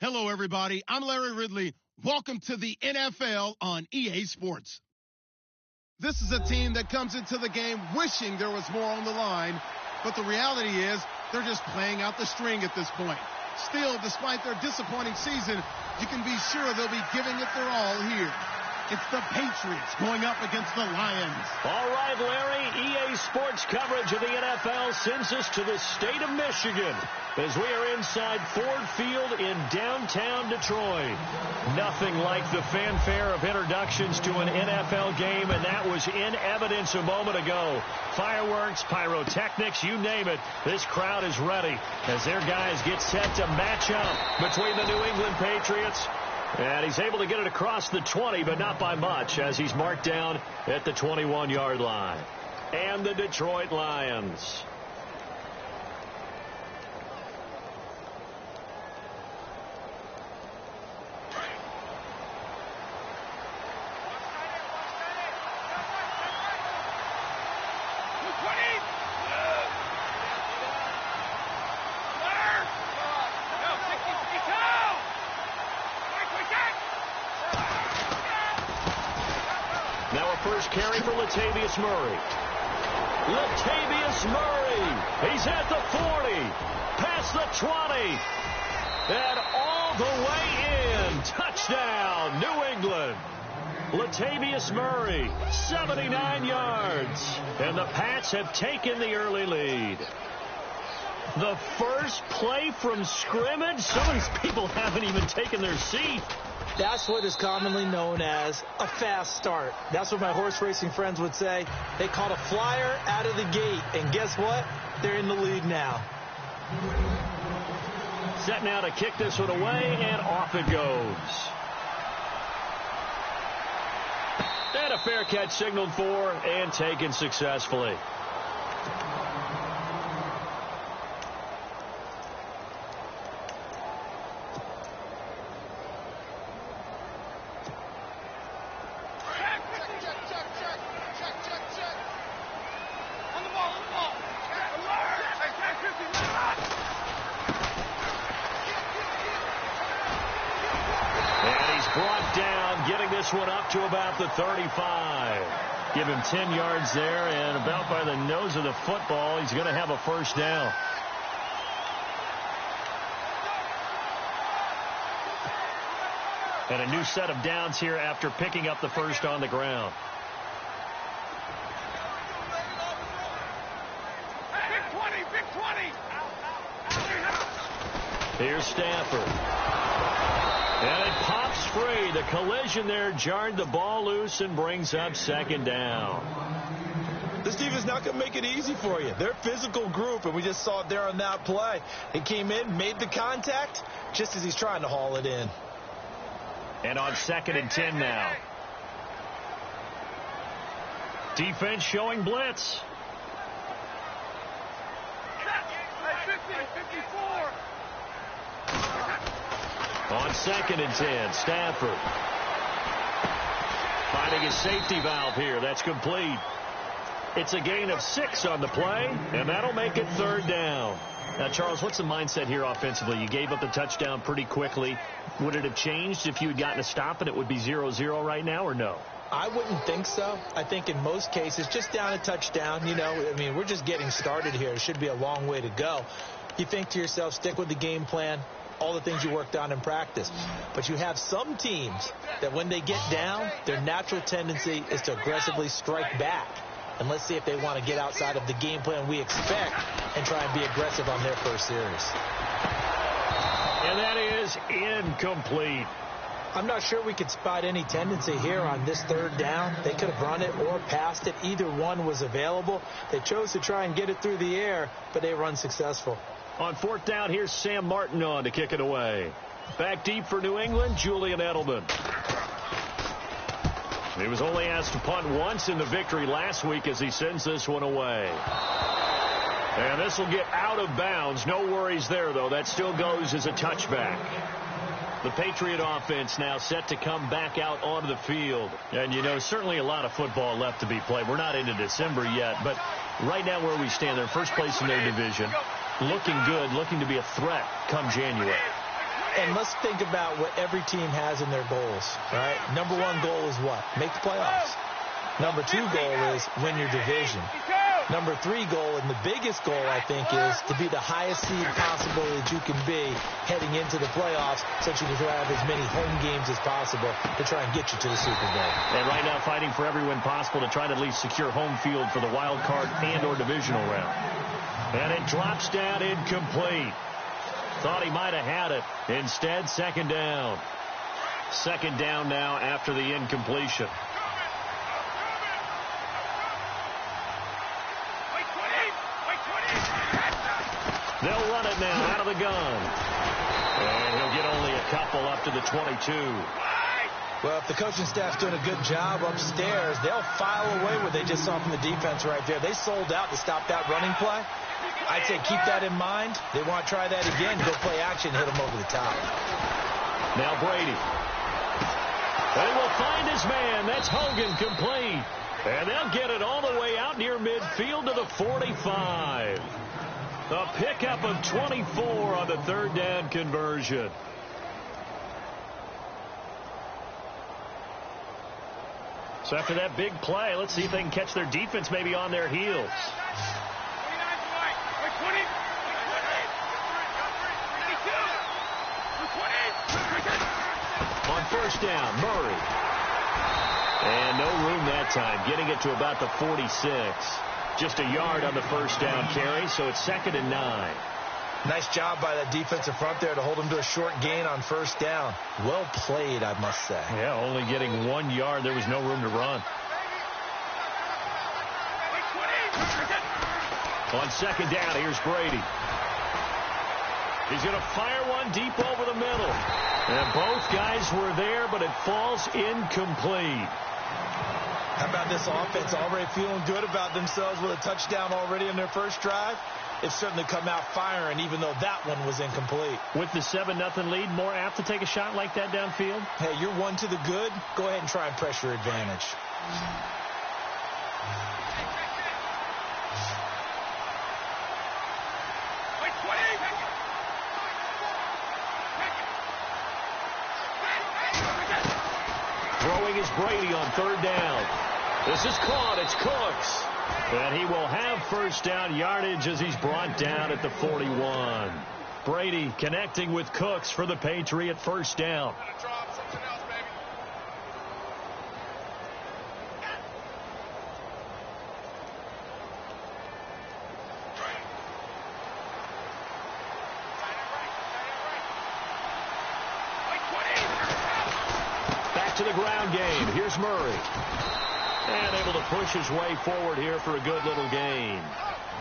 Hello, everybody. I'm Larry Ridley. Welcome to the NFL on EA Sports. This is a team that comes into the game wishing there was more on the line, but the reality is they're just playing out the string at this point. Still, despite their disappointing season, you can be sure they'll be giving it their all here. It's the Patriots going up against the Lions. All right, Larry, EA Sports coverage of the NFL sends us to the state of Michigan as we are inside Ford Field in downtown Detroit. Nothing like the fanfare of introductions to an NFL game, and that was in evidence a moment ago. Fireworks, pyrotechnics, you name it. This crowd is ready as their guys get set to match up between the New England Patriots. And he's able to get it across the 20, but not by much, as he's marked down at the 21-yard line. And the Detroit Lions. First carry for Latavius Murray. Latavius Murray. He's at the 40. Past the 20. And all the way in. Touchdown, New England. Latavius Murray, 79 yards. And the Pats have taken the early lead. The first play from scrimmage. Some of these people haven't even taken their seat. That's what is commonly known as a fast start. That's what my horse racing friends would say. They caught a flyer out of the gate, and guess what? They're in the lead now. Set now to kick this one away, and off it goes. And a fair catch signaled for and taken successfully. One up to about the 35. Give him 10 yards there, and about by the nose of the football, he's going to have a first down. And a new set of downs here after picking up the first on the ground. Big 20. Here's Stafford. And it pops free. The collision there jarred the ball loose and brings up second down. This defense not going to make it easy for you. They're a physical group, and we just saw it there on that play. He came in, made the contact, just as he's trying to haul it in. And on 2nd and 10 now. Defense showing blitz. 54. On 2nd and 10, Stafford. Finding his safety valve here. That's complete. It's a gain of 6 on the play, and that'll make it 3rd down. Now, Charles, what's the mindset here offensively? You gave up the touchdown pretty quickly. Would it have changed if you had gotten a stop and it would be 0-0 right now, or no? I wouldn't think so. I think in most cases, just down a touchdown, we're just getting started here. It should be a long way to go. You think to yourself, stick with the game plan, all the things you worked on in practice. But you have some teams that when they get down, their natural tendency is to aggressively strike back. And let's see if they want to get outside of the game plan we expect and try and be aggressive on their first series. And that is incomplete. I'm not sure we could spot any tendency here on this 3rd down. They could have run it or passed it. Either one was available. They chose to try and get it through the air, but they were unsuccessful. On 4th down, here's Sam Martin on to kick it away. Back deep for New England, Julian Edelman. He was only asked to punt once in the victory last week as he sends this one away. And this will get out of bounds. No worries there, though. That still goes as a touchback. The Patriot offense now set to come back out onto the field. And, certainly a lot of football left to be played. We're not into December yet, but right now where we stand, they're first place in their division. Looking good, looking to be a threat come January. And let's think about what every team has in their goals, right? Number one goal is what? Make the playoffs. Number two goal is win your division. Number three goal, and the biggest goal, I think, is to be the highest seed possible that you can be heading into the playoffs so that you can have as many home games as possible to try and get you to the Super Bowl. And right now fighting for every win possible to try to at least secure home field for the wild card and or divisional round. And it drops down incomplete. Thought he might have had it. Instead, second down. Second down now after the incompletion. They'll run it now out of the gun. And he'll get only a couple up to the 22. Well, if the coaching staff's doing a good job upstairs, they'll file away what they just saw from the defense right there. They sold out to stop that running play. I'd say keep that in mind. They want to try that again. Go play action, hit them over the top. Now Brady. They will find his man. That's Hogan complete. And they'll get it all the way out near midfield to the 45. A pickup of 24 on the third down conversion. So after that big play, let's see if they can catch their defense maybe on their heels. On first down, Murray. And no room that time, getting it to about the 46. Just a yard on the first down carry, so it's 2nd and 9. Nice job by that defensive front there to hold him to a short gain on first down. Well played, I must say. Yeah, only getting 1 yard. There was no room to run. On second down, here's Brady. He's going to fire one deep over the middle. And both guys were there, but it falls incomplete. How about this offense already feeling good about themselves with a touchdown already in their first drive? It's certainly come out firing, even though that one was incomplete. With the 7-0 lead, more apt to take a shot like that downfield? Hey, you're one to the good. Go ahead and try and press your advantage. Throwing is Brady on third down. This is caught. It's Cooks. And he will have first down yardage as he's brought down at the 41. Brady connecting with Cooks for the Patriot first down. Back to the ground game. Here's Murray. And able to push his way forward here for a good little gain.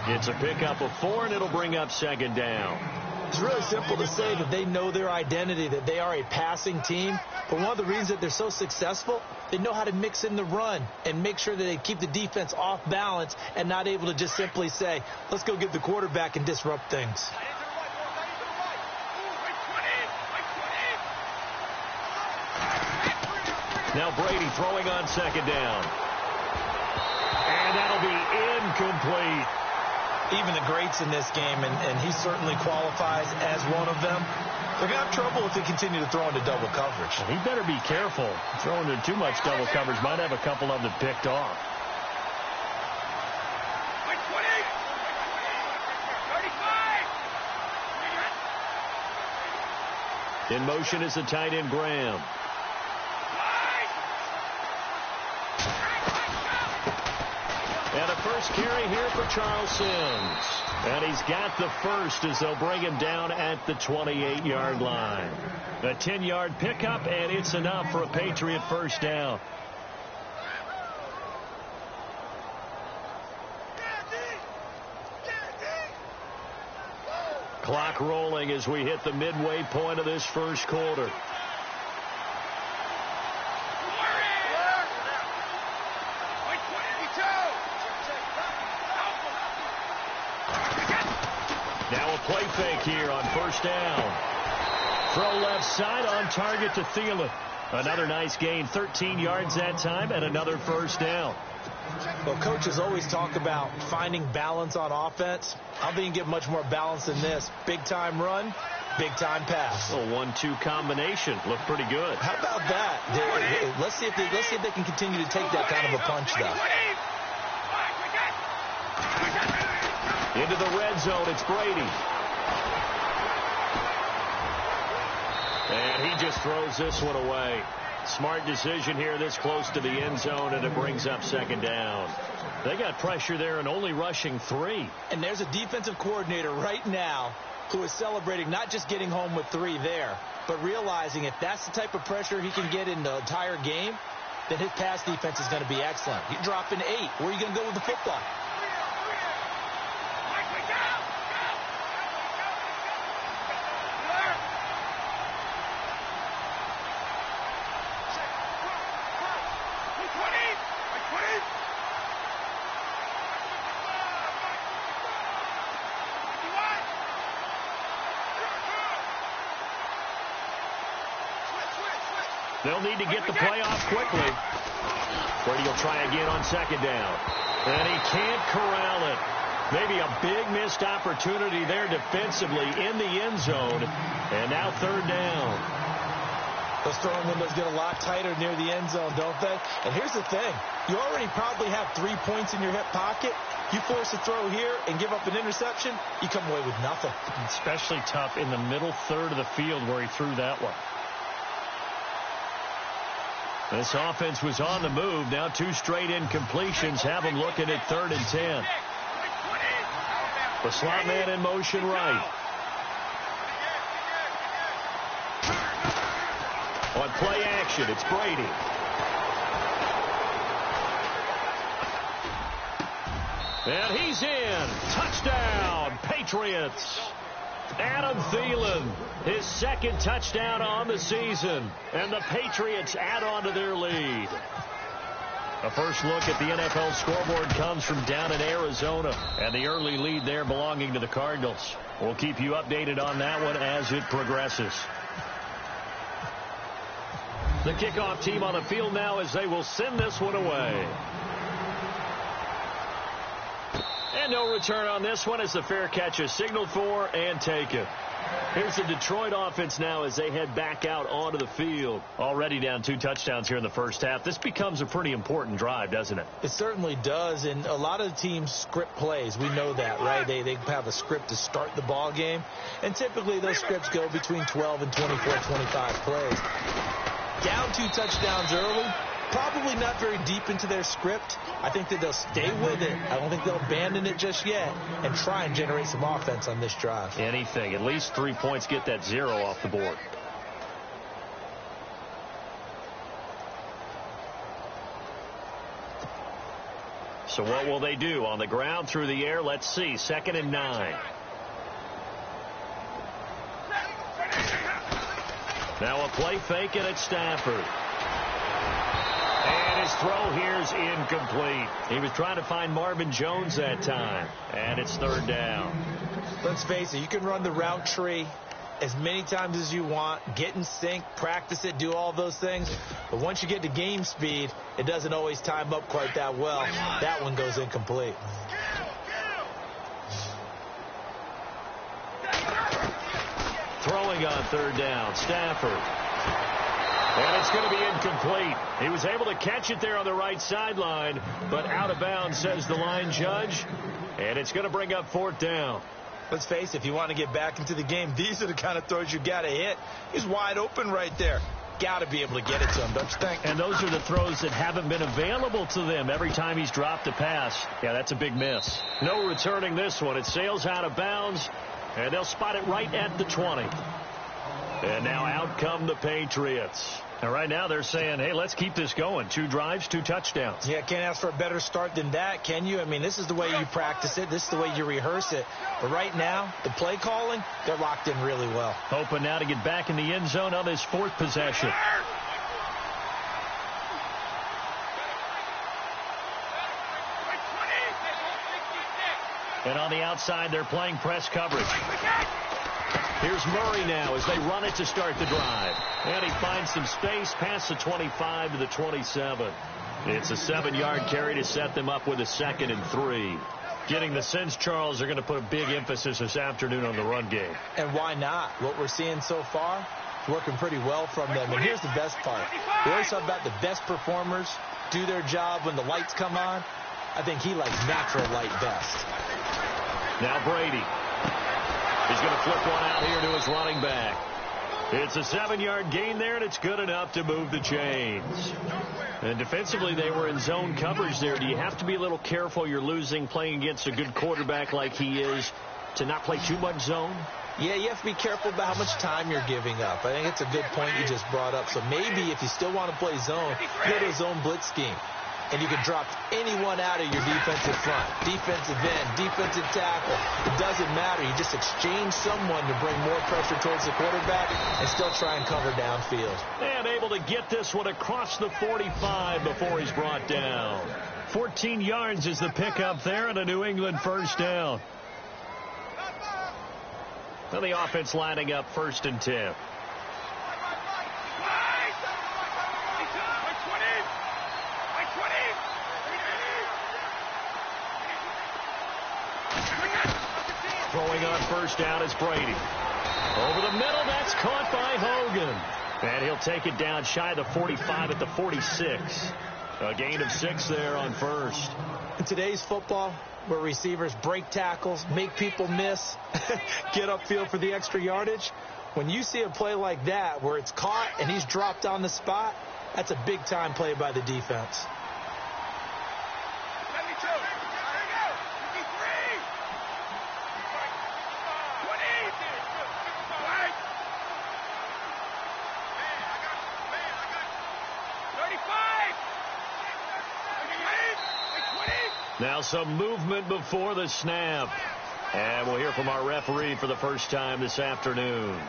It's a pickup of 4, and it'll bring up second down. It's really simple to say that they know their identity, that they are a passing team. But one of the reasons that they're so successful, they know how to mix in the run and make sure that they keep the defense off balance and not able to just simply say, let's go get the quarterback and disrupt things. Now Brady throwing on second down. And that'll be incomplete. Even the greats in this game, and he certainly qualifies as one of them, they're going to have trouble if they continue to throw into double coverage. He better be careful. Throwing into too much double coverage might have a couple of them picked off. In motion is the tight end Graham. And a first carry here for Charles Sims. And he's got the first as they'll bring him down at the 28-yard line. A 10-yard pickup, and it's enough for a Patriot first down. Clock rolling as we hit the midway point of this first quarter. Now a play fake here on first down. Throw left side on target to Thielen. Another nice gain, 13 yards that time, and another first down. Well, coaches always talk about finding balance on offense. I don't think you can get much more balance than this. Big-time run, Big-time pass. A 1-2 combination. Looked pretty good. How about that? Let's see if they can continue to take that kind of a punch, though. Into the red zone, it's Brady. And he just throws this one away. Smart decision here this close to the end zone, and it brings up second down. They got pressure there and only rushing 3. And there's a defensive coordinator right now who is celebrating not just getting home with 3 there, but realizing if that's the type of pressure he can get in the entire game, then his pass defense is going to be excellent. You're dropping 8. Where are you going to go with the football? They'll need to get the play off quickly. Brady will try again on second down. And he can't corral it. Maybe a big missed opportunity there defensively in the end zone. And now third down. Those throwing windows get a lot tighter near the end zone, don't they? And here's the thing. You already probably have 3 points in your hip pocket. You force a throw here and give up an interception, you come away with nothing. Especially tough in the middle third of the field where he threw that one. This offense was on the move. Now 2 straight incompletions have them looking at 3rd and 10. The slot man in motion right. On play action, it's Brady. And he's in. Touchdown, Patriots. Adam Thielen, his 2nd touchdown on the season. And the Patriots add on to their lead. A first look at the NFL scoreboard comes from down in Arizona. And the early lead there belonging to the Cardinals. We'll keep you updated on that one as it progresses. The kickoff team on the field now as they will send this one away. And no return on this one as the fair catch is signaled for and taken. Here's the Detroit offense now as they head back out onto the field. Already down 2 touchdowns here in the first half. This becomes a pretty important drive, doesn't it? It certainly does, and a lot of the teams script plays. We know that, right? They have a script to start the ball game, and typically those scripts go between 12 and 24, 25 plays. Down 2 touchdowns early, probably not very deep into their script. I think that they'll stay with it. I don't think they'll abandon it just yet and try and generate some offense on this drive. Anything. At least 3 points, get that 0 off the board. So what will they do? On the ground, through the air, let's see. 2nd and 9. Now a play fake, and it's Stafford. And his throw here is incomplete. He was trying to find Marvin Jones that time. And it's 3rd down. Let's face it, you can run the route tree as many times as you want, get in sync, practice it, do all those things. But once you get to game speed, it doesn't always time up quite that well. That one goes incomplete. Throwing on 3rd down, Stafford. And it's going to be incomplete. He was able to catch it there on the right sideline, but out of bounds, says the line judge. And it's going to bring up 4th down. Let's face it, if you want to get back into the game, these are the kind of throws you got to hit. He's wide open right there. Got to be able to get it to him, don't you think? And those are the throws that haven't been available to them every time he's dropped a pass. Yeah, that's a big miss. No returning this one. It sails out of bounds, and they'll spot it right at the 20. And now out come the Patriots. And right now they're saying, hey, let's keep this going. 2 drives, 2 touchdowns. Yeah, can't ask for a better start than that, can you? I mean, this is the way you practice it. This is the way you rehearse it. But right now, the play calling, they're locked in really well. Hoping now to get back in the end zone on this 4th possession. And on the outside, they're playing press coverage. Here's Murray now as they run it to start the drive. And he finds some space past the 25 to the 27. It's a 7-yard carry to set them up with a 2nd and 3. Getting the sense, Charles, they're going to put a big emphasis this afternoon on the run game. And why not? What we're seeing so far is working pretty well from them. And here's the best part. We always talk about the best performers do their job when the lights come on. I think he likes natural light best. Now Brady. He's going to flip one out here to his running back. It's a 7-yard gain there, and it's good enough to move the chains. And defensively, they were in zone coverage there. Do you have to be a little careful you're losing playing against a good quarterback like he is to not play too much zone? Yeah, you have to be careful about how much time you're giving up. I think it's a good point you just brought up. So maybe if you still want to play zone, go to a zone blitz scheme. And you can drop anyone out of your defensive front, defensive end, defensive tackle. It doesn't matter. You just exchange someone to bring more pressure towards the quarterback and still try and cover downfield. And able to get this one across the 45 before he's brought down. 14 yards is the pickup there and a New England first down. Now the offense lining up 1st and 10. Throwing on 1st down is Brady. Over the middle, that's caught by Hogan. And he'll take it down shy of the 45 at the 46. A gain of 6 there on 1st. In today's football, where receivers break tackles, make people miss, get upfield for the extra yardage, when you see a play like that where it's caught and he's dropped on the spot, that's a big-time play by the defense. Now some movement before the snap. And we'll hear from our referee for the first time this afternoon.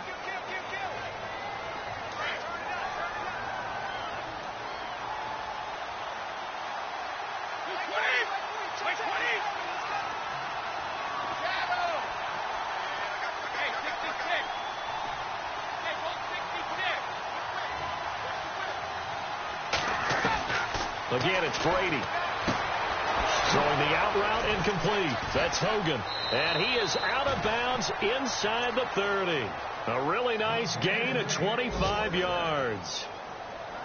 Again, it's Brady. Throwing the out route incomplete. That's Hogan. And he is out of bounds inside the 30. A really nice gain of 25 yards.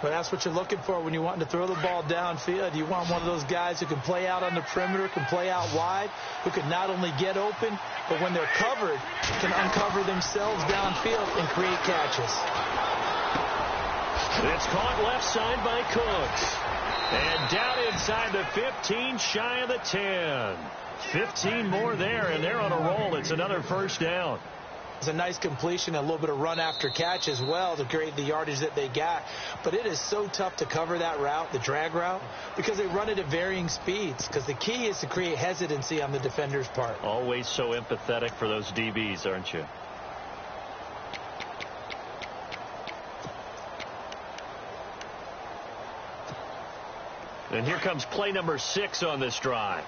But that's what you're looking for when you're wanting to throw the ball downfield. You want one of those guys who can play out on the perimeter, can play out wide, who can not only get open, but when they're covered, can uncover themselves downfield and create catches. It's caught left side by Cooks. And down inside the 15, shy of the 10. 15 more there, and they're on a roll. It's another first down. It's a nice completion, a little bit of run after catch as well to create the yardage that they got. But it is so tough to cover that route, the drag route, because they run it at varying speeds. Because the key is to create hesitancy on the defender's part. Always so empathetic for those DBs, aren't you? And here comes play number 6 on this drive.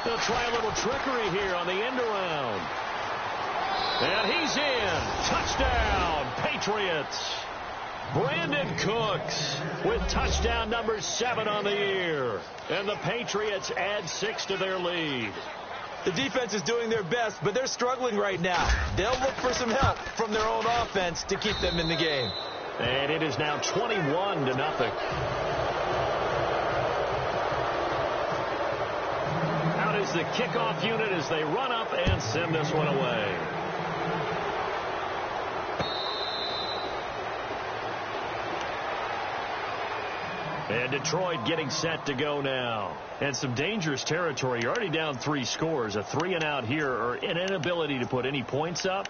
They'll try a little trickery here on the end around. And he's in. Touchdown, Patriots. Brandon Cooks with touchdown number 7 on the year. And the Patriots add 6 to their lead. The defense is doing their best, but they're struggling right now. They'll look for some help from their own offense to keep them in the game. And it is now 21-0. Out is the kickoff unit as they run up and send this one away. And Detroit getting set to go now. And some dangerous territory. You're already down 3 scores. A 3-and-out here, or an inability to put any points up.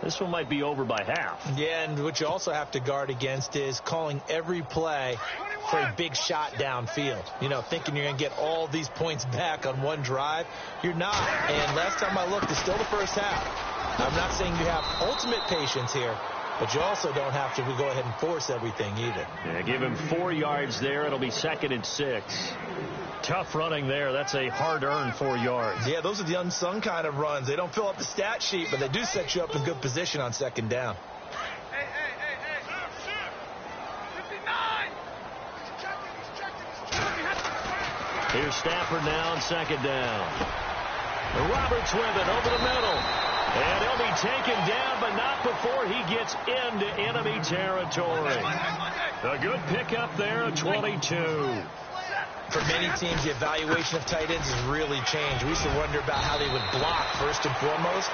This one might be over by half. Yeah, and what you also have to guard against is calling every play for a big shot downfield. You know, thinking you're going to get all these points back on one drive. You're not. And last time I looked, it's still the first half. I'm not saying you have ultimate patience here, but you also don't have to go ahead and force everything either. Yeah, give him 4 yards there. It'll be 2nd and 6. Tough running there. That's a hard-earned 4 yards. Yeah, those are the unsung kind of runs. They don't fill up the stat sheet, but they do set you up in good position on 2nd down. Hey. 59! Here's Stafford now on 2nd down. Roberts with it over the middle. And he'll be taken down, but not before he gets into enemy territory. A good pickup there at 22. For many teams, the evaluation of tight ends has really changed. We used to wonder about how they would block first and foremost.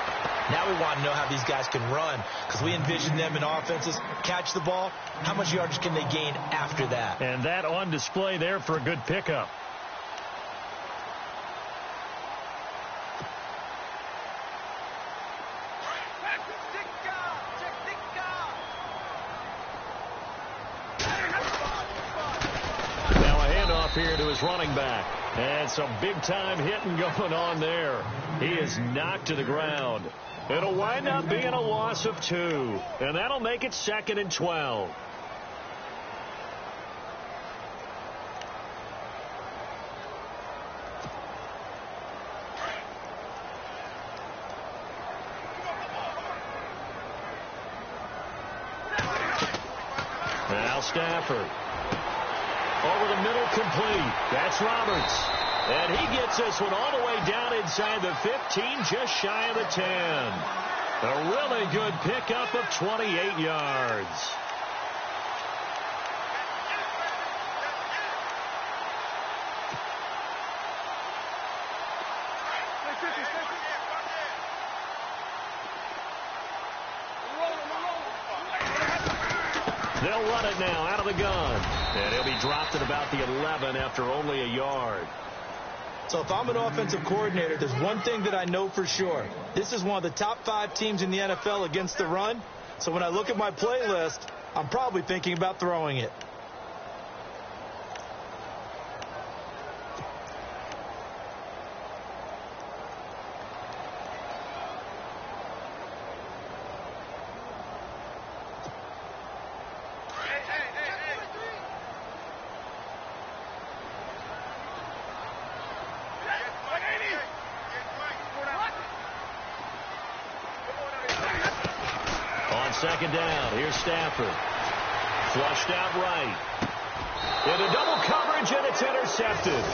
Now we want to know how these guys can run, because we envision them in offenses catch the ball. How much yardage can they gain after that? And that on display there for a good pickup. Here to his running back. And some big-time hitting going on there. He is knocked to the ground. It'll wind up being a loss of 2. And that'll make it 2nd and 12. Now Stafford. Over the middle, complete. That's Roberts. And he gets this one all the way down inside the 15, just shy of the 10. A really good pickup of 28 yards. They'll run it now out of the gun. And he'll be dropped at about the 11 after only a yard. So if I'm an offensive coordinator, there's one thing that I know for sure. This is one of the top 5 teams in the NFL against the run. So when I look at my playlist, I'm probably thinking about throwing it. Second down. Here's Stafford. Flushed out right. Into double coverage, and it's intercepted.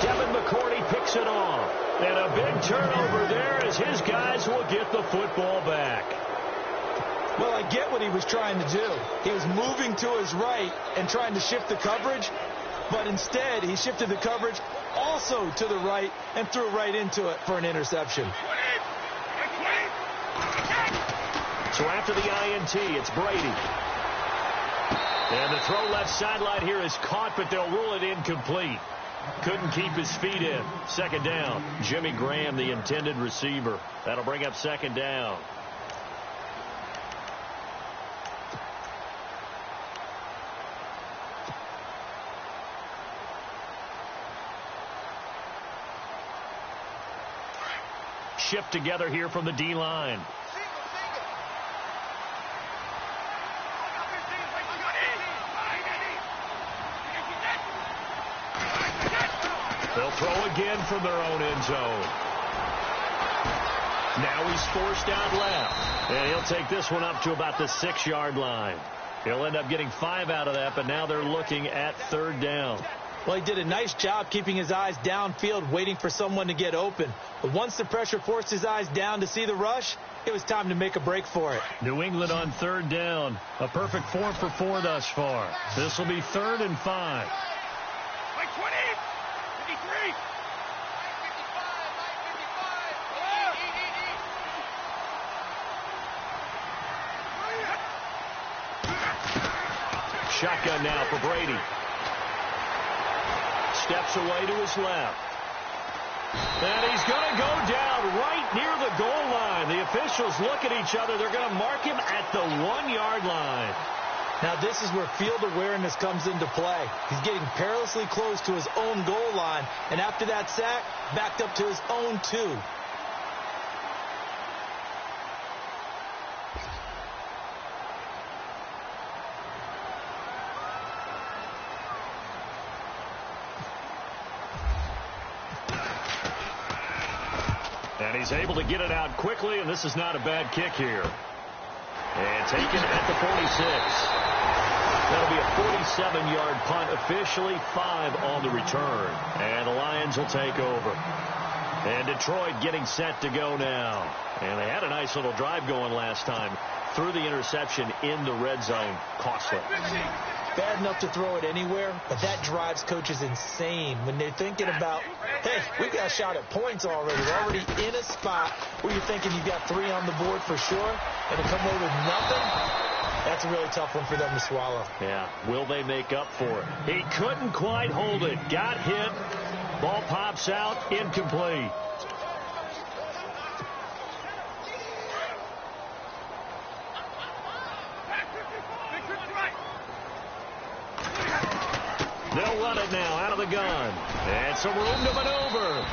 Devin McCourty picks it off. And a big turnover there as his guys will get the football back. Well, I get what he was trying to do. He was moving to his right and trying to shift the coverage. But instead, he shifted the coverage also to the right and threw right into it for an interception. So after the INT, it's Brady. And the throw left sideline here is caught, but they'll rule it incomplete. Couldn't keep his feet in. Second down. Jimmy Graham, the intended receiver. That'll bring up 2nd down. Shift together here from the D-line. They'll throw again from their own end zone. Now he's forced out left. And he'll take this one up to about the 6-yard line. He'll end up getting 5 out of that, but now they're looking at 3rd down. Well, he did a nice job keeping his eyes downfield, waiting for someone to get open. But once the pressure forced his eyes down to see the rush, it was time to make a break for it. New England on 3rd down. A perfect 4 for 4 thus far. This will be 3rd and 5. Like 20! 53! Shotgun now for Brady. Steps away to his left. And he's going to go down right near the goal line. The officials look at each other. They're going to mark him at the 1-yard line. Now this is where field awareness comes into play. He's getting perilously close to his own goal line. And after that sack, backed up to his own 2. And he's able to get it out quickly, and this is not a bad kick here. And taken at the 46. That'll be a 47-yard punt, officially 5 on the return. And the Lions will take over. And Detroit getting set to go now. And they had a nice little drive going last time. Threw the interception in the red zone. Costly. Bad enough to throw it anywhere, but that drives coaches insane when they're thinking about, hey, we've got a shot at points already. We're already in a spot where you're thinking you've got 3 on the board for sure, and to come away with nothing, that's a really tough one for them to swallow. Yeah, will they make up for it? He couldn't quite hold it. Got hit. Ball pops out. Incomplete. They'll run it now out of the gun. And some room to maneuver.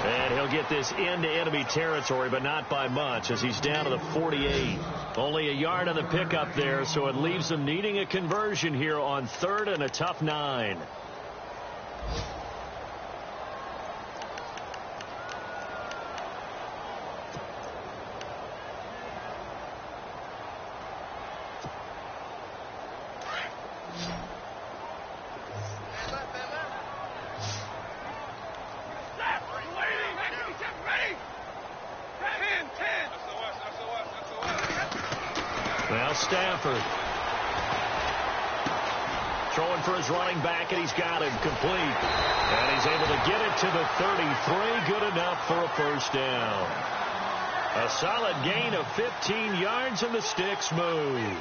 And he'll get this into enemy territory, but not by much as he's down to the 48. Only a yard on the pickup there, so it leaves them needing a conversion here on 3rd and a tough 9. Now Stafford. Throwing for his running back, and he's got him complete. And he's able to get it to the 33. Good enough for a first down. A solid gain of 15 yards, and the sticks move.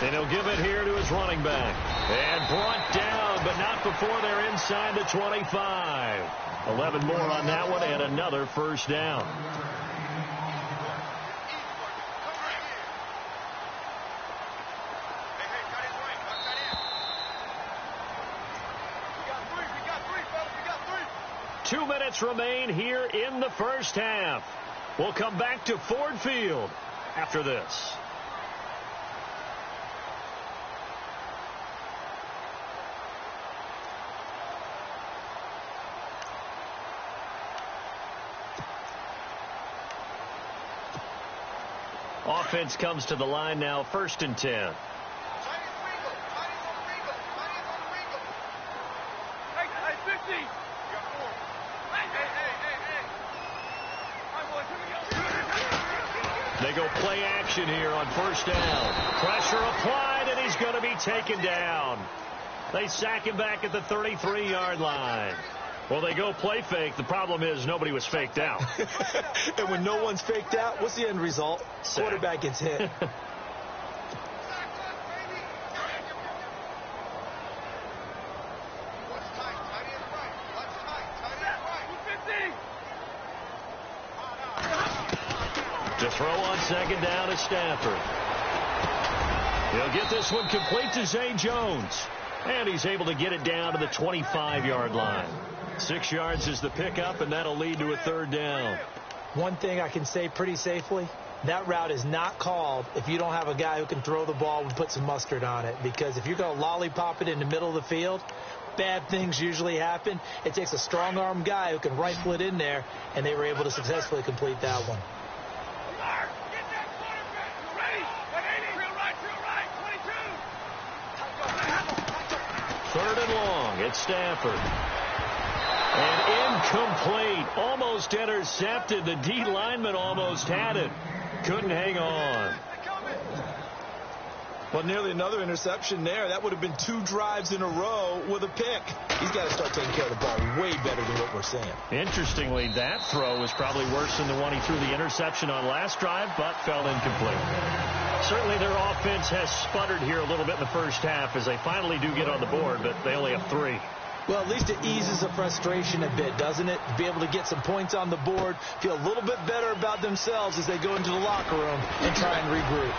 And he'll give it here to his running back. And brought down, but not before they're inside the 25. 11 more on that one, and another first down. Two minutes remain here in the first half. We'll come back to Ford Field after this. Offense comes to the line now, 1st and 10. They go play action here on 1st down. Pressure applied, and he's going to be taken down. They sack him back at the 33-yard line. Well, they go play fake. The problem is nobody was faked out. And when no one's faked out, what's the end result? Sack. Quarterback gets hit. To throw on 2nd down is Stafford. He'll get this one complete to Zay Jones. And he's able to get it down to the 25-yard line. 6 yards is the pickup, and that'll lead to a 3rd down. One thing I can say pretty safely, that route is not called if you don't have a guy who can throw the ball and put some mustard on it. Because if you're going to lollipop it in the middle of the field, bad things usually happen. It takes a strong-arm guy who can rifle it in there, and they were able to successfully complete that one. 3rd and long. It's Stafford. And incomplete. Almost intercepted. The D lineman almost had it. Couldn't hang on. Well, nearly another interception there. That would have been 2 drives in a row with a pick. He's got to start taking care of the ball way better than what we're seeing. Interestingly, that throw was probably worse than the one he threw the interception on last drive, but fell incomplete. Certainly their offense has sputtered here a little bit in the first half as they finally do get on the board, but they only have 3. Well, at least it eases the frustration a bit, doesn't it? To be able to get some points on the board, feel a little bit better about themselves as they go into the locker room and try and regroup.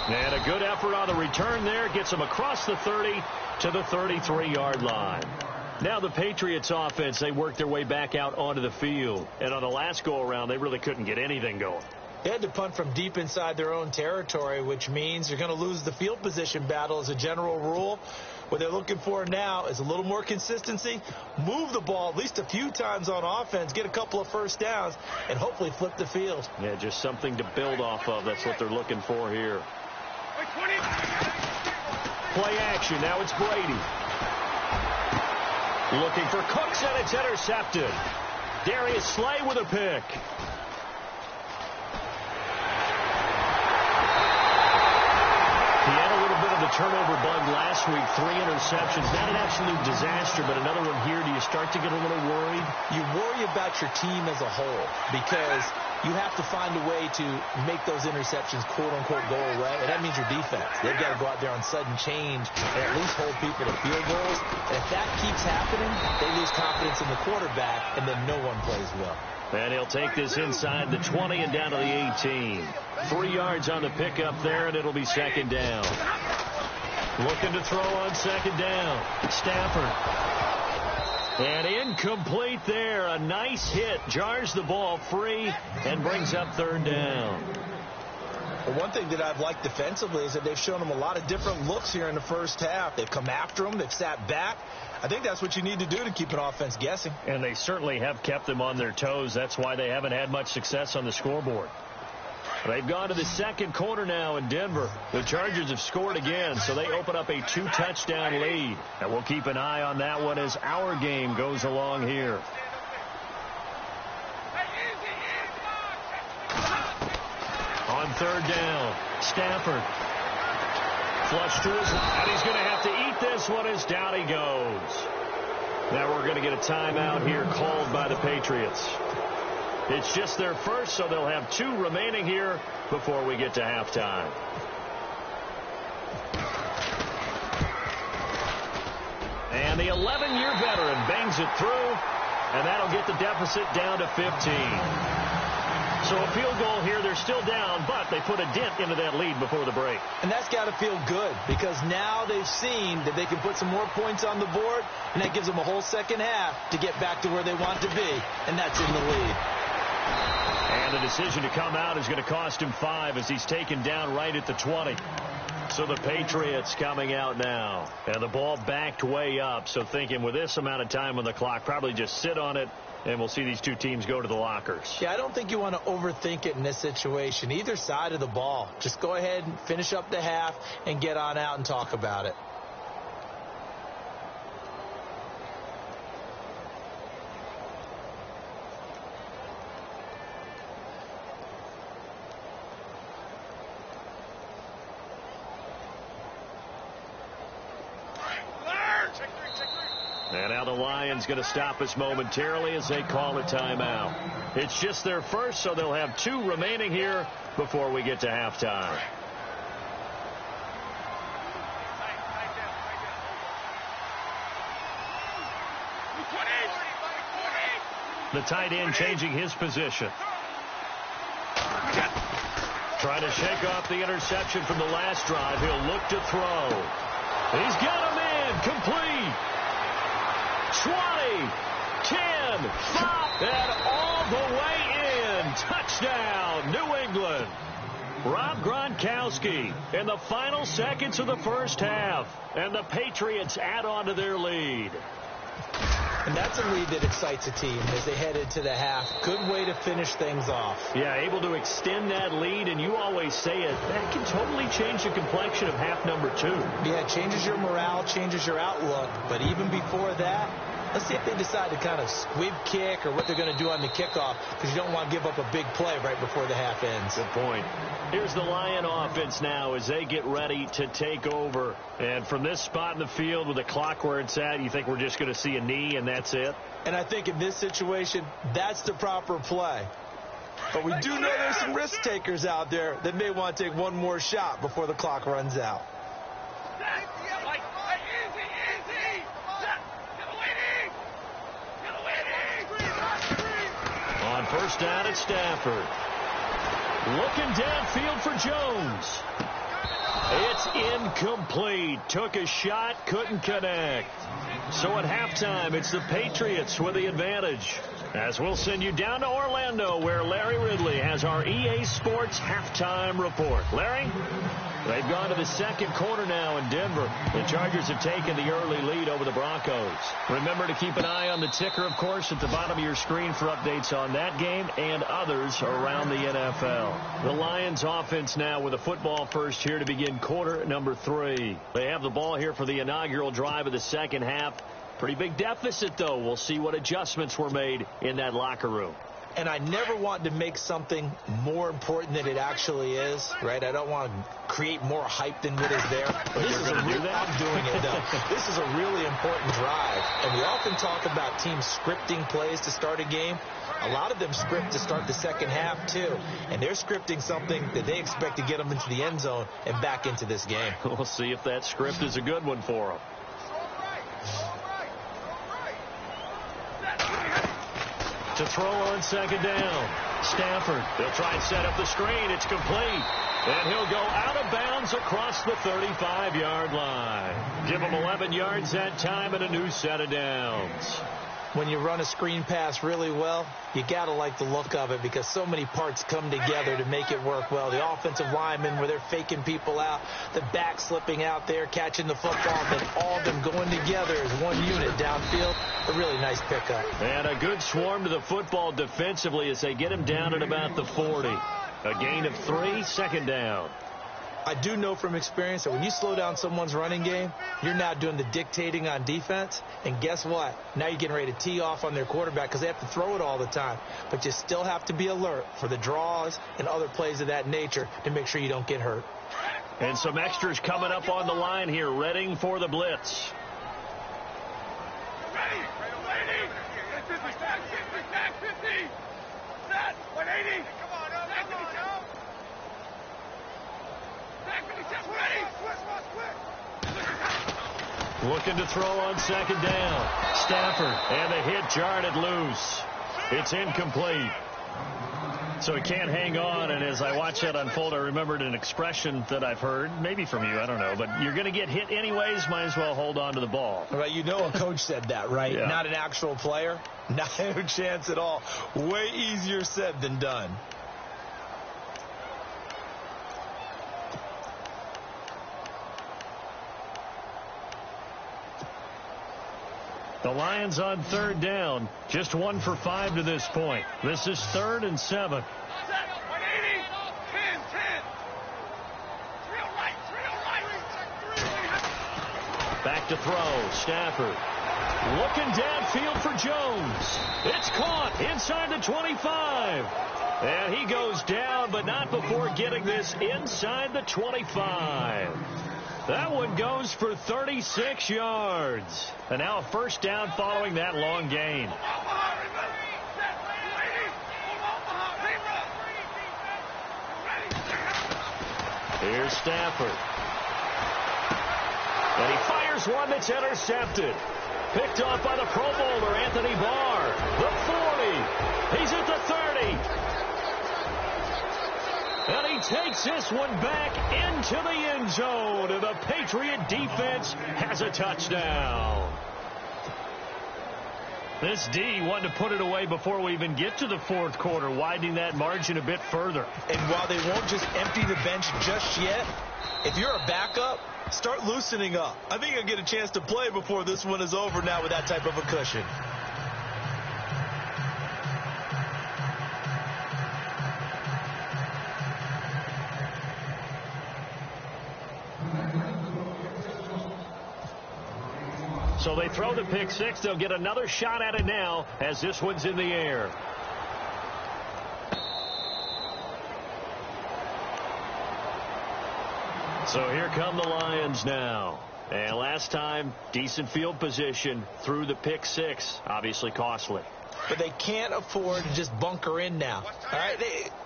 And a good effort on the return there. Gets them across the 30 to the 33-yard line. Now the Patriots offense, they work their way back out onto the field. And on the last go-around, they really couldn't get anything going. They had to punt from deep inside their own territory, which means you're going to lose the field position battle as a general rule. What they're looking for now is a little more consistency, move the ball at least a few times on offense, get a couple of first downs, and hopefully flip the field. Yeah, just something to build off of. That's what they're looking for here. Play action. Now it's Brady. Looking for Cooks, and it's intercepted. Darius Slay with a pick. He had a little bit of the turnover bug last week, 3 interceptions. Not an absolute disaster, but another one here. Do you start to get a little worried? You worry about your team as a whole because you have to find a way to make those interceptions, quote-unquote, go away. And that means your defense. They've got to go out there on sudden change and at least hold people to field goals. And if that keeps happening, they lose confidence in the quarterback, and then no one plays well. And he'll take this inside the 20 and down to the 18. 3 yards on the pickup there, and it'll be second down. Looking to throw on second down. Stafford. And incomplete there. A nice hit. Jars the ball free and brings up third down. Well, one thing that I've liked defensively is that they've shown them a lot of different looks here in the first half. They've come after them. They've sat back. I think that's what you need to do to keep an offense guessing. And they certainly have kept them on their toes. That's why they haven't had much success on the scoreboard. They've gone to the second quarter now in Denver. The Chargers have scored again, so they open up a 2-touchdown lead. And we'll keep an eye on that one as our game goes along here. On third down, Stafford. Flush to his right, and he's going to have to eat this one as down he goes. Now we're going to get a timeout here called by the Patriots. It's just their first, so they'll have 2 remaining here before we get to halftime. And the 11-year veteran bangs it through, and that'll get the deficit down to 15. So a field goal here. They're still down, but they put a dent into that lead before the break. And that's got to feel good because now they've seen that they can put some more points on the board, and that gives them a whole second half to get back to where they want to be, and that's in the lead. And the decision to come out is going to cost him 5 as he's taken down right at the 20. So the Patriots coming out now. And the ball backed way up. So thinking with this amount of time on the clock, probably just sit on it, and we'll see these 2 teams go to the lockers. Yeah, I don't think you want to overthink it in this situation. Either side of the ball. Just go ahead and finish up the half and get on out and talk about it. And now the Lions going to stop us momentarily as they call a timeout. It's just their first, so they'll have 2 remaining here before we get to halftime. The tight end changing his position. Trying to shake off the interception from the last drive. He'll look to throw. He's got him in. Complete. 20, 10, 5, and all the way in. Touchdown, New England. Rob Gronkowski in the final seconds of the first half. And the Patriots add on to their lead. And that's a lead that excites a team as they head into the half. Good way to finish things off. Yeah, able to extend that lead, and you always say it, that can totally change the complexion of half number 2. Yeah, it changes your morale, changes your outlook. But even before that, let's see if they decide to kind of squib kick or what they're going to do on the kickoff, because you don't want to give up a big play right before the half ends. Good point. Here's the Lion offense now as they get ready to take over. And from this spot in the field with the clock where it's at, you think we're just going to see a knee and that's it? And I think in this situation, that's the proper play. But we do know there's some risk takers out there that may want to take one more shot before the clock runs out. On first down at Stafford. Looking downfield for Jones. It's incomplete. Took a shot, couldn't connect. So at halftime, it's the Patriots with the advantage. As we'll send you down to Orlando, where Larry Ridley has our EA Sports halftime report. Larry? They've gone to the second quarter now in Denver. The Chargers have taken the early lead over the Broncos. Remember to keep an eye on the ticker, of course, at the bottom of your screen for updates on that game and others around the NFL. The Lions offense now with a football first here to begin quarter number 3. They have the ball here for the inaugural drive of the second half. Pretty big deficit, though. We'll see what adjustments were made in that locker room. And I never want to make something more important than it actually is, right? I don't want to create more hype than what is there. But this is I'm doing it, though. This is a really important drive. And we often talk about teams scripting plays to start a game. A lot of them script to start the second half, too. And they're scripting something that they expect to get them into the end zone and back into this game. We'll see if that script is a good one for them. To throw on second down. Stafford. They'll try and set up the screen. It's complete. And he'll go out of bounds across the 35-yard line. Give him 11 yards that time and a new set of downs. When you run a screen pass really well, you got to like the look of it because so many parts come together to make it work well. The offensive linemen where they're faking people out, the back slipping out there, catching the football, and then all of them going together as one unit downfield. A really nice pickup. And a good swarm to the football defensively as they get him down at about the 40. A gain of 3, second down. I do know from experience that when you slow down someone's running game, you're now doing the dictating on defense. And guess what? Now you're getting ready to tee off on their quarterback because they have to throw it all the time. But you still have to be alert for the draws and other plays of that nature to make sure you don't get hurt. And some extras coming up on the line here, readying for the blitz. Ready. 50, back 50. Set. 180. Come on, back 50. Looking to throw on second down. Stafford, and the hit jarred it loose. It's incomplete. So he can't hang on, and as I watch that unfold, I remembered an expression that I've heard, maybe from you, I don't know, but you're going to get hit anyways, might as well hold on to the ball. Right, you know a coach said that, right? Yeah. Not an actual player. Not a chance at all. Way easier said than done. The Lions on third down, just 1 for 5 to this point. This is 3rd and 7. 180. 10. Back to throw. Stafford looking downfield for Jones. It's caught inside the 25. And he goes down, but not before getting this inside the 25. That one goes for 36 yards. And now a first down following that long gain. Here's Stafford. And he fires one that's intercepted. Picked off by the Pro Bowler, Anthony Barr. The 40. He's at the 30. And he takes this one back into the end zone. And the Patriot defense has a touchdown. This D wanted to put it away before we even get to the fourth quarter, widening that margin a bit further. And while they won't just empty the bench just yet, if you're a backup, start loosening up. I think you'll get a chance to play before this one is over now with that type of a cushion. So they throw the pick six. They'll get another shot at it now as this one's in the air. So here come the Lions now. And last time, decent field position through the pick six. Obviously costly. But they can't afford to just bunker in now. All right,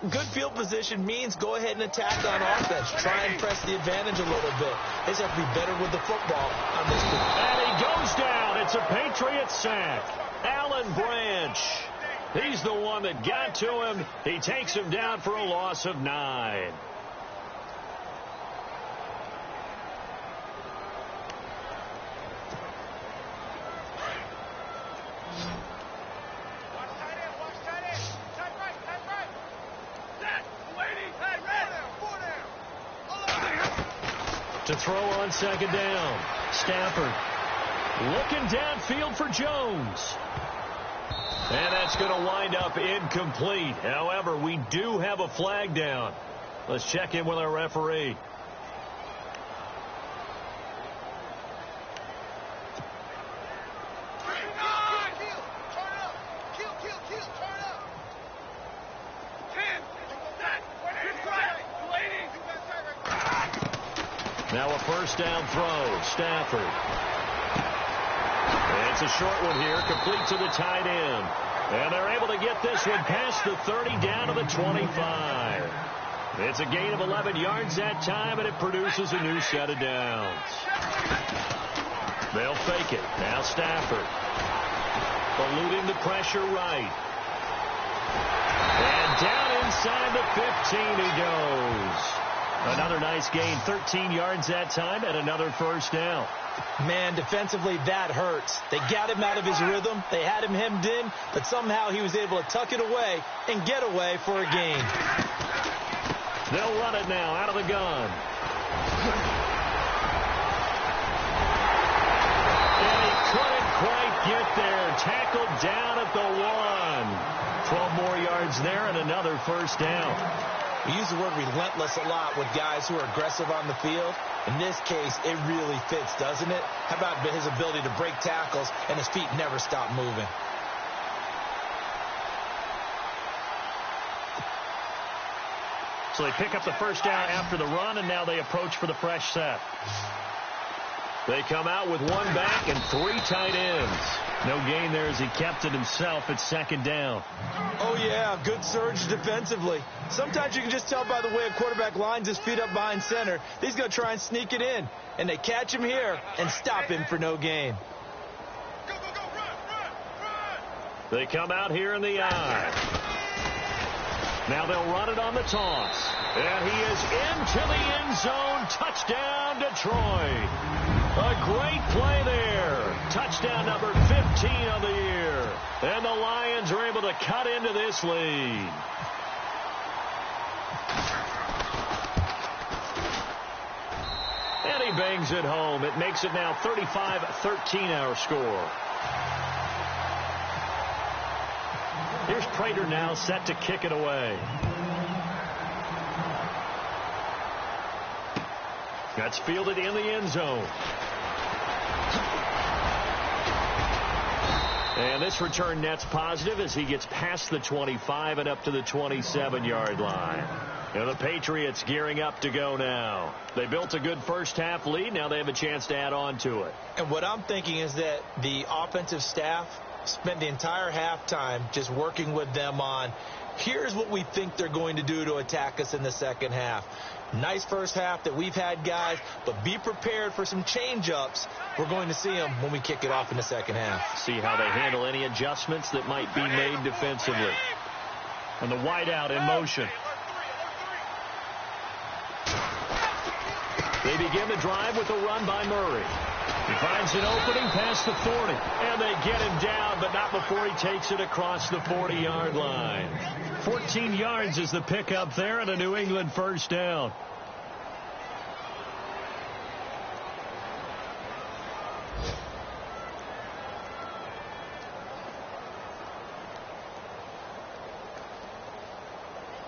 good field position means go ahead and attack on offense. Try and press the advantage a little bit. They just have to be better with the football on this one. And he goes down. It's a Patriot sack. Alan Branch. He's the one that got to him. He takes him down for a loss of 9. To throw on second down. Stafford looking downfield for Jones. And that's going to wind up incomplete. However, we do have a flag down. Let's check in with our referee. Now a first down throw. Stafford. And it's a short one here, complete to the tight end. And they're able to get this one past the 30 down to the 25. It's a gain of 11 yards that time, and it produces a new set of downs. They'll fake it. Now Stafford. Eluding the pressure right. And down inside the 15 he goes. Another nice gain, 13 yards that time, and another first down. Man, defensively, that hurts. They got him out of his rhythm. They had him hemmed in, but somehow he was able to tuck it away and get away for a gain. They'll run it now out of the gun. And he couldn't quite get there. Tackled down at the 1. 12 more yards there and another first down. We use the word relentless a lot with guys who are aggressive on the field. In this case, it really fits, doesn't it? How about his ability to break tackles and his feet never stop moving? So they pick up the first down after the run, and now they approach for the fresh set. They come out with one back and 3 tight ends. No gain there as he kept it himself at second down. Oh, yeah, good surge defensively. Sometimes you can just tell by the way a quarterback lines his feet up behind center. He's going to try and sneak it in. And they catch him here and stop him for no gain. Go, go, go, run. They come out here in the eye. Now they'll run it on the toss. And he is into the end zone. Touchdown, Detroit. A great play there. Touchdown number 15 of the year. And the Lions are able to cut into this lead. And he bangs it home. It makes it now 35-13 our score. Here's Prater now set to kick it away. That's fielded in the end zone. And this return net's positive as he gets past the 25 and up to the 27-yard line. And the Patriots gearing up to go now. They built a good first-half lead. Now they have a chance to add on to it. And what I'm thinking is that the offensive staff spent the entire halftime just working with them on, here's what we think they're going to do to attack us in the second half. Nice first half that we've had, guys, but be prepared for some change-ups. We're going to see them when we kick it off in the second half. See how they handle any adjustments that might be made defensively. And the wideout in motion. They begin the drive with a run by Murray. He finds an opening past the 40. And they get him down, but not before he takes it across the 40-yard line. 14 yards is the pickup there and a New England first down.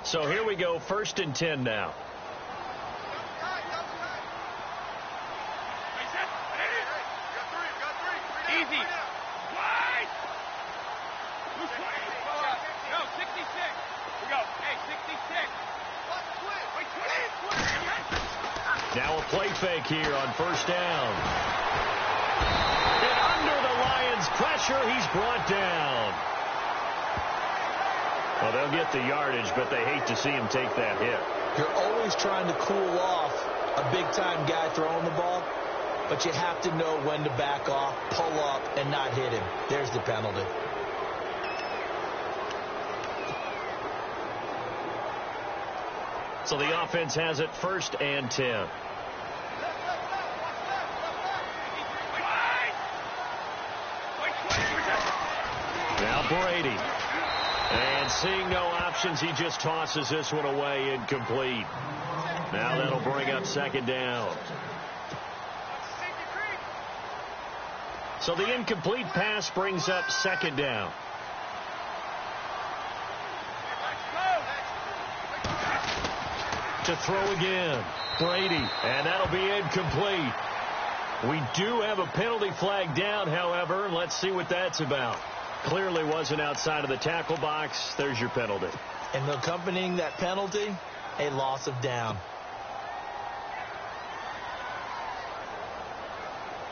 So here we go, 1st and 10 now. Easy. Wide. No, 66. We go. Hey, 66. Now a play fake here on first down. And under the Lions' pressure, he's brought down. Well, they'll get the yardage, but they hate to see him take that hit. You're always trying to cool off a big-time guy throwing the ball, but you have to know when to back off, pull up, and not hit him. There's the penalty. So the offense has it 1st and 10. Now Brady. And seeing no options, he just tosses this one away incomplete. Now that'll bring up 2nd down. So the incomplete pass brings up second down. To throw again, Brady, and that'll be incomplete. We do have a penalty flag down, however. Let's see what that's about. Clearly wasn't outside of the tackle box. There's your penalty. And accompanying that penalty, a loss of down.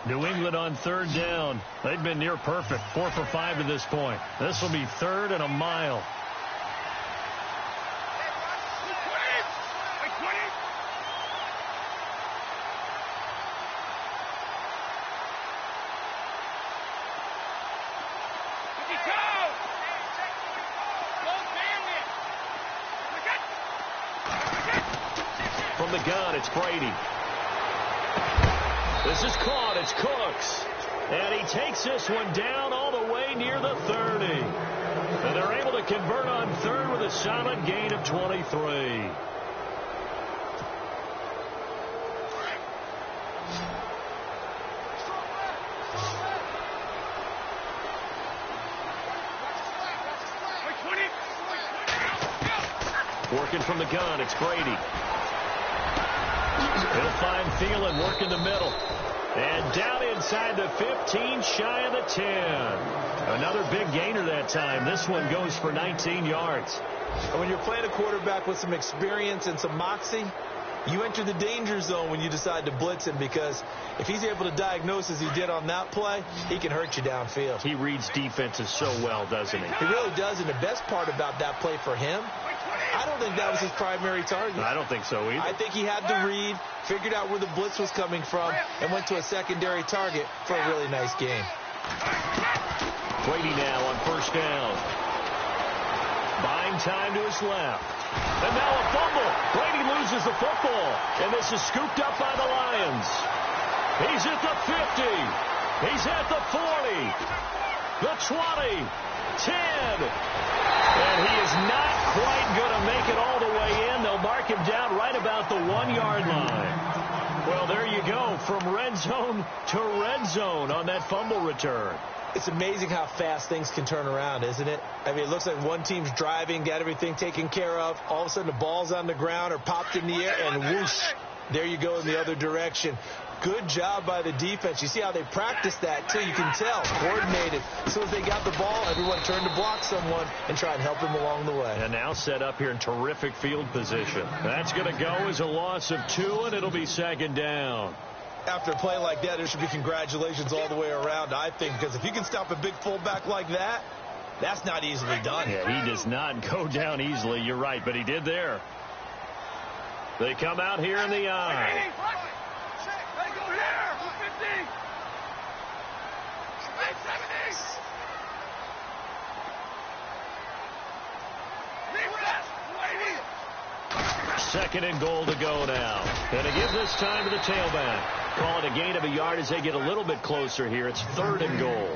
New England on third down. They've been near perfect. 4 for 5 to this point. This will be third and a mile. From the gun, it's Brady. This is caught. It's Cooks. And he takes this one down all the way near the 30. And they're able to convert on third with a solid gain of 23. Working from the gun, it's Brady. He'll find Thielen, work in the middle. And down inside the 15, shy of the 10. Another big gainer that time. This one goes for 19 yards. And when you're playing a quarterback with some experience and some moxie, you enter the danger zone when you decide to blitz him, because if he's able to diagnose as he did on that play, he can hurt you downfield. He reads defenses so well, doesn't he? He really does, and the best part about that play for him, I don't think that was his primary target. I don't think so either. I think he had to read, figured out where the blitz was coming from, and went to a secondary target for a really nice game. Brady now on first down. Buying time to his left. And now a fumble. Brady loses the football. And this is scooped up by the Lions. He's at the 50. He's at the 40. The 20. 10. And he is not quite going to make it all the way in. They'll mark him down right about the 1-yard line. Well, there you go. From red zone to red zone on that fumble return. It's amazing how fast things can turn around, isn't it? I mean, it looks like one team's driving, got everything taken care of. All of a sudden, the ball's on the ground or popped in the air, and whoosh, there you go in the other direction. Good job by the defense. You see how they practiced that, too. You can tell. Coordinated. As soon as they got the ball, everyone turned to block someone and try and help him along the way. And now set up here in terrific field position. That's going to go as a loss of 2, and it'll be second down. After a play like that, there should be congratulations all the way around, I think, because if you can stop a big fullback like that, that's not easily done. Yeah, he does not go down easily. You're right, but he did there. They come out here in the eye. Second and goal to go now. And to give this time to the tailback. Call it a gain of a yard as they get a little bit closer here. It's third and goal.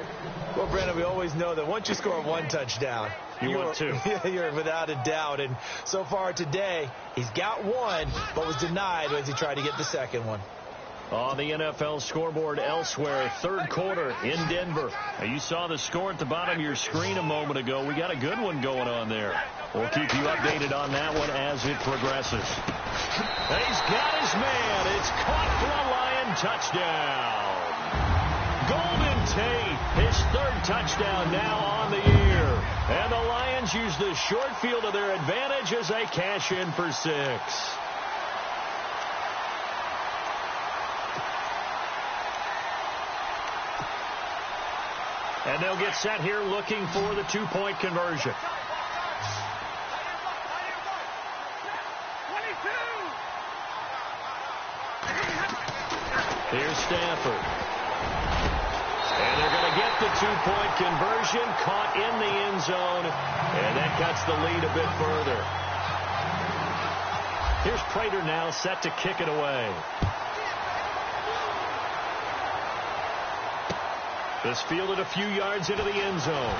Well, Brandon, we always know that once you score one touchdown, you want two. You're without a doubt. And so far today, he's got one, but was denied as he tried to get the second one. On the NFL scoreboard elsewhere, third quarter in Denver. Now, you saw the score at the bottom of your screen a moment ago. We got a good one going on there. We'll keep you updated on that one as it progresses. And he's got his man. It's caught for a Lion touchdown. Golden Tate, his third touchdown now on the year. And the Lions use the short field to their advantage as they cash in for 6. And they'll get set here looking for the 2-point conversion. Here's Stafford. And they're going to get the 2-point conversion, caught in the end zone, and that cuts the lead a bit further. Here's Prater now set to kick it away. This fielded a few yards into the end zone.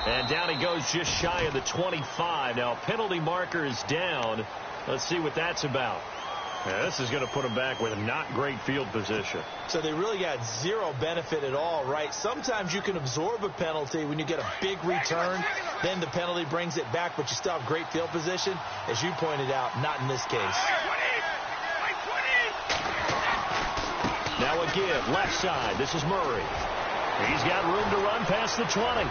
And down he goes just shy of the 25. Now, penalty marker is down. Let's see what that's about. Yeah, this is going to put them back with not great field position. So they really got zero benefit at all, right? Sometimes you can absorb a penalty when you get a big return. Then the penalty brings it back, but you still have great field position. As you pointed out, not in this case. Now again, left side. This is Murray. He's got room to run past the 20.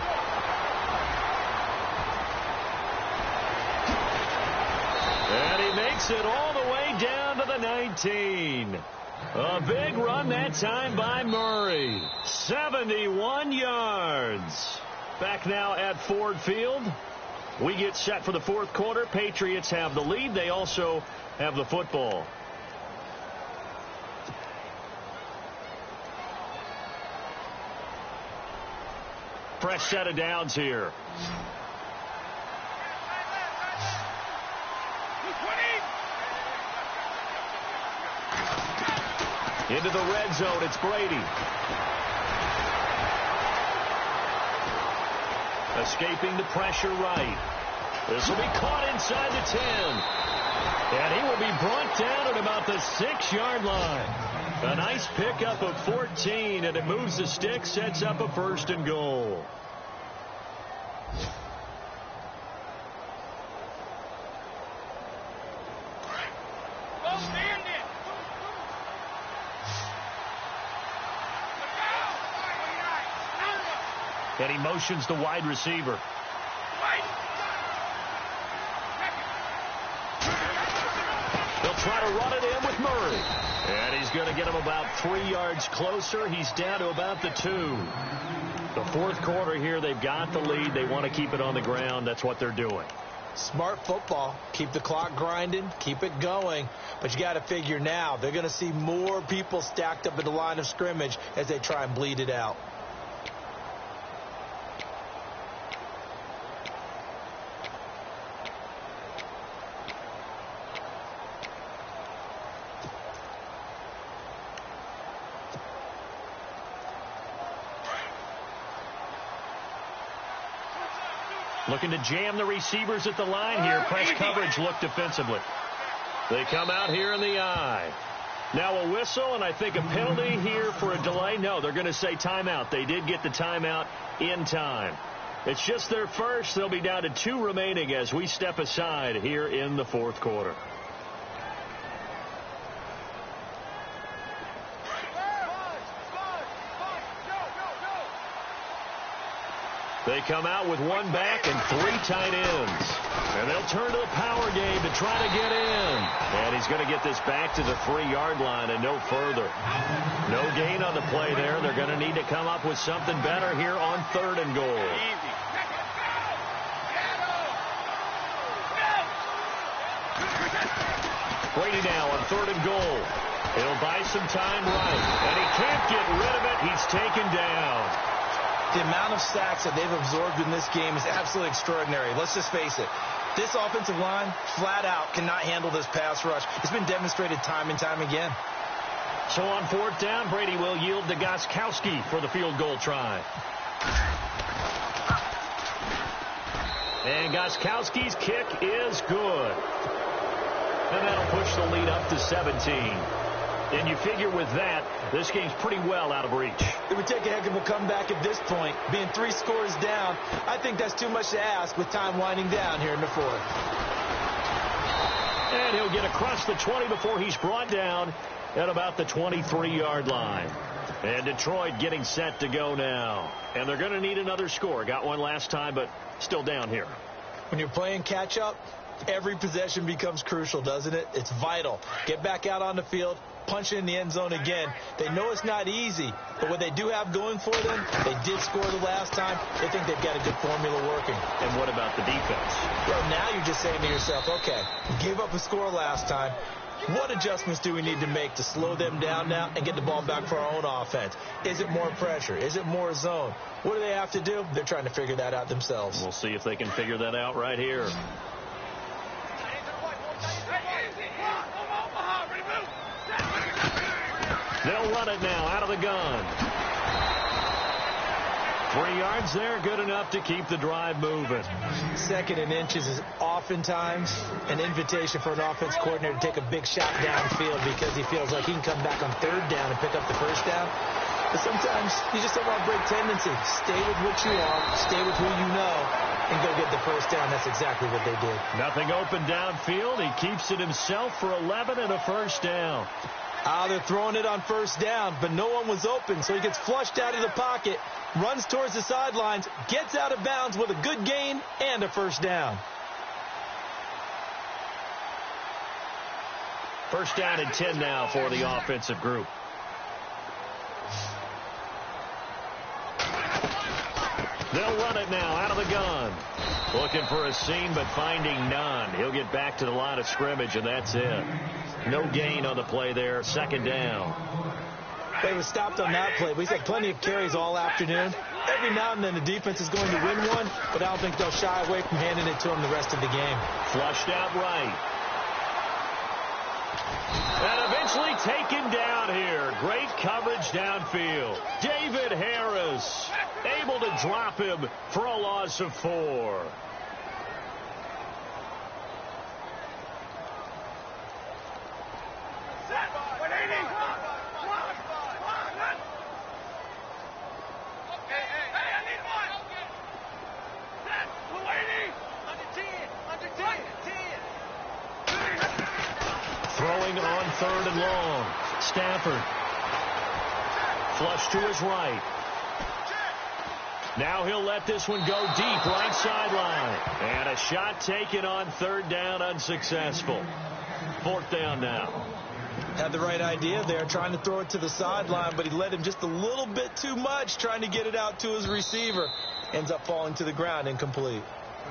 And he makes it all the way down to the 19. A big run that time by Murray. 71 yards. Back now at Ford Field. We get set for the fourth quarter. Patriots have the lead. They also have the football. Fresh set of downs here. Into the red zone, it's Brady. Escaping the pressure right. This will be caught inside the 10. And he will be brought down at about the 6-yard line. A nice pickup of 14, and it moves the stick, sets up a 1st and goal. And he motions the wide receiver. They'll try to run it in with Murray. And he's going to get him about 3 yards closer. He's down to about the 2. The fourth quarter here, they've got the lead. They want to keep it on the ground. That's what they're doing. Smart football. Keep the clock grinding. Keep it going. But you got to figure now they're going to see more people stacked up at the line of scrimmage as they try and bleed it out. Looking to jam the receivers at the line here. Press coverage look defensively. They come out here in the eye. Now a whistle, and I think a penalty here for a delay. No, they're going to say timeout. They did get the timeout in time. It's just their first. They'll be down to 2 remaining as we step aside here in the fourth quarter. They come out with 1 back and 3 tight ends. And they'll turn to the power game to try to get in. And he's going to get this back to the 3-yard line and no further. No gain on the play there. They're going to need to come up with something better here on 3rd and goal. Brady now on 3rd and goal. He'll buy some time right. And he can't get rid of it. He's taken down. The amount of sacks that they've absorbed in this game is absolutely extraordinary. Let's just face it. This offensive line, flat out, cannot handle this pass rush. It's been demonstrated time and time again. So on 4th down, Brady will yield to Gotw for the field goal try. And Gotw's kick is good. And that'll push the lead up to 17. And you figure with that, this game's pretty well out of reach. It would take a heck of a comeback at this point. Being 3 scores down, I think that's too much to ask with time winding down here in the 4th. And he'll get across the 20 before he's brought down at about the 23-yard line. And Detroit getting set to go now. And they're going to need another score. Got one last time, but still down here. When you're playing catch-up, every possession becomes crucial, doesn't it? It's vital. Get back out on the field. Punch in the end zone again. They know it's not easy, but what they do have going for them, they did score the last time. They think they've got a good formula working. And what about the defense? Well, now you're just saying to yourself, okay, gave up a score last time. What adjustments do we need to make to slow them down now and get the ball back for our own offense? Is it more pressure? Is it more zone? What do they have to do? They're trying to figure that out themselves. We'll see if they can figure that out right here. They'll run it now out of the gun. 3 yards there, good enough to keep the drive moving. 2nd and inches is oftentimes an invitation for an offense coordinator to take a big shot downfield because he feels like he can come back on 3rd down and pick up the 1st down. But sometimes you just don't want to break tendency. Stay with what you are, stay with who you know, and go get the 1st down. That's exactly what they did. Nothing open downfield. He keeps it himself for 11 and a 1st down. They're throwing it on 1st down, but no one was open, so he gets flushed out of the pocket, runs towards the sidelines, gets out of bounds with a good gain and a 1st down. 1st down and 10 now for the offensive group. They'll run it now out of the gun. Looking for a seam, but finding none. He'll get back to the line of scrimmage, and that's it. No gain on the play there. 2nd down. They were stopped on that play, but he's had plenty of carries all afternoon. Every now and then the defense is going to win one, but I don't think they'll shy away from handing it to him the rest of the game. Flushed out right. And eventually taken down here. Great coverage downfield. David Harris able to drop him for a loss of 4. Throwing on 3rd and long. Stafford. Flush to his right. Now he'll let this one go deep, right sideline. And a shot taken on 3rd down, unsuccessful. 4th down now. Had the right idea there, trying to throw it to the sideline, but he let him just a little bit too much, trying to get it out to his receiver. Ends up falling to the ground, incomplete.